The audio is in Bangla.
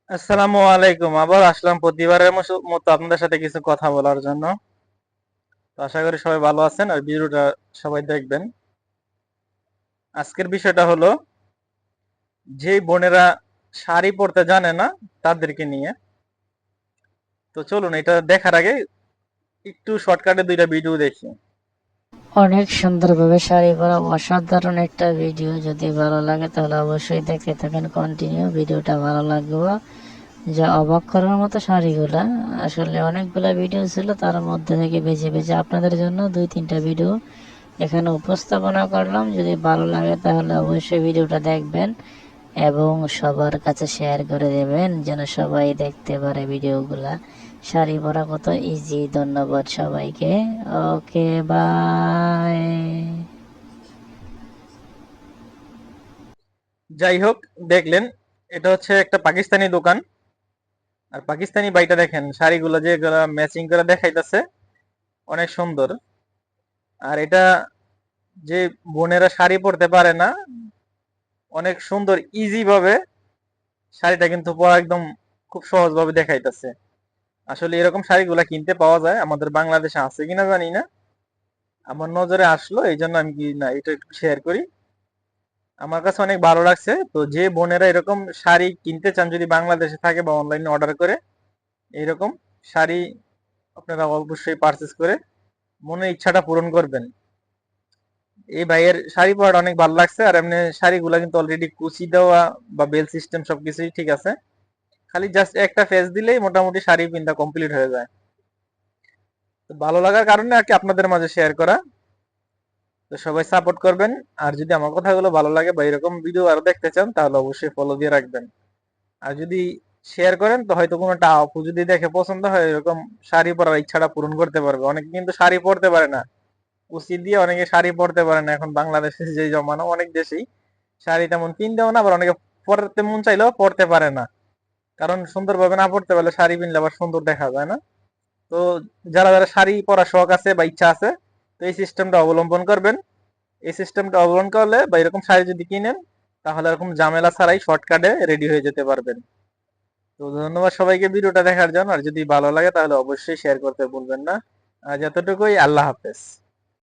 আসসালামু আলাইকুম। আবার আসলাম প্রতিবারের মতো আপনাদের সাথে কিছু কথা বলার জন্য। তো আশা করি সবাই ভালো আছেন আর ভিডিওটা সবাই দেখবেন। আজকের বিষয়টা হলো যে বোনেরা শাড়ি পরতে জানে না তাদেরকে নিয়ে। তো চলুন এটা দেখার আগে একটু শর্টকাটে দুইটা ভিডিও দেখি। অনেক সুন্দরভাবে শাড়ি পরা অসাধারণ একটা ভিডিও। যদি ভালো লাগে তাহলে অবশ্যই দেখতে থাকেন কন্টিনিউ। ভিডিওটা ভালো লাগবে। যা অবাক করার মতো শাড়িগুলা, আসলে অনেকগুলা ভিডিও ছিল, তার মধ্যে থেকে বেছে বেছে আপনাদের জন্য দুই তিনটা ভিডিও এখানে উপস্থাপনা করলাম। যদি ভালো লাগে তাহলে অবশ্যই ভিডিওটা দেখবেন এবং সবার কাছে শেয়ার করে দেবেন যেন সবাই দেখতে পারে ভিডিওগুলা। শাড়ি পরা কত ইজি। ধন্যবাদ সবাইকে। ওকে, বাই। যাই হোক, দেখলেন এটা হচ্ছে একটা পাকিস্তানি দোকান। আর পাকিস্তানি বাইটা দেখেন শাড়িগুলো যেগুলা ম্যাচিং করে দেখাইতেছে, অনেক সুন্দর। আর এটা যে বোনেরা শাড়ি পরতে পারে না, অনেক সুন্দর ইজি ভাবে শাড়িটা কিন্তু পরা একদম খুব সহজ ভাবে দেখাইতেছে। আসলে এরকম শাড়িগুলা কিনতে পাওয়া যায়, আমাদের বাংলাদেশে আছে কিনা জানি না। আমার নজরে আসলো এই জন্য আমি কি না এটা একটু শেয়ার করি। আমার কাছে অনেক ভালো লাগছে। তো যে বোনেরা এরকম শাড়ি কিনতে চান, যদি বাংলাদেশে থাকে বা অনলাইনে অর্ডার করে এইরকম শাড়ি, আপনারা অবশ্যই পারচেস করে মনের ইচ্ছাটা পূরণ করবেন। এই ভাইয়ের শাড়ি পরাটা অনেক ভালো লাগছে। আর এমনি শাড়িগুলা কিন্তু অলরেডি কুচি দেওয়া বা বেল সিস্টেম সবকিছুই ঠিক আছে। খালি জাস্ট একটা ফেস দিলেই মোটামুটি শাড়ি পিনটা কমপ্লিট হয়ে যায়। তো ভালো লাগার কারণে আর কি আপনাদের মাঝে শেয়ার করা। তো সবাই সাপোর্ট করবেন। আর যদি আমার কথাগুলো ভালো লাগে বা এরকম ভিডিও আরো দেখতে চান তাহলে অবশ্যই ফলো দিয়ে রাখবেন। আর যদি শেয়ার করেন তো হয়তো কোনোটা আপু যদি দেখে পছন্দ হয়, এরকম শাড়ি পরার ইচ্ছাটা পূরণ করতে পারবে। অনেকে কিন্তু শাড়ি পরতে পারে না, কুচি দিয়ে অনেকে শাড়ি পরতে পারে না। এখন বাংলাদেশে যে জমানো, অনেক দেশেই শাড়ি তেমন কিনতেও না, আবার অনেকে পরতে মন চাইলেও পরতে পারে না। কারণ সুন্দরভাবে না পরতে পারলে শাড়ি পিনলে আবার সুন্দর দেখা যায় না। তো যারা যারা শাড়ি পরার শখ আছে বা ইচ্ছা আছে, তো এই সিস্টেমটা অবলম্বন করবেন। এই সিস্টেমটা অবলম্বন করলে বা এরকম শাড়ি যদি কিনেন, তাহলে এরকম ঝামেলা ছাড়াই শর্টকাটে রেডি হয়ে যেতে পারবেন। তো ধন্যবাদ সবাইকে ভিডিওটা দেখার জন্য। আর যদি ভালো লাগে তাহলে অবশ্যই শেয়ার করতে ভুলবেন না। আজ এতটুকুই। আল্লাহ হাফেজ।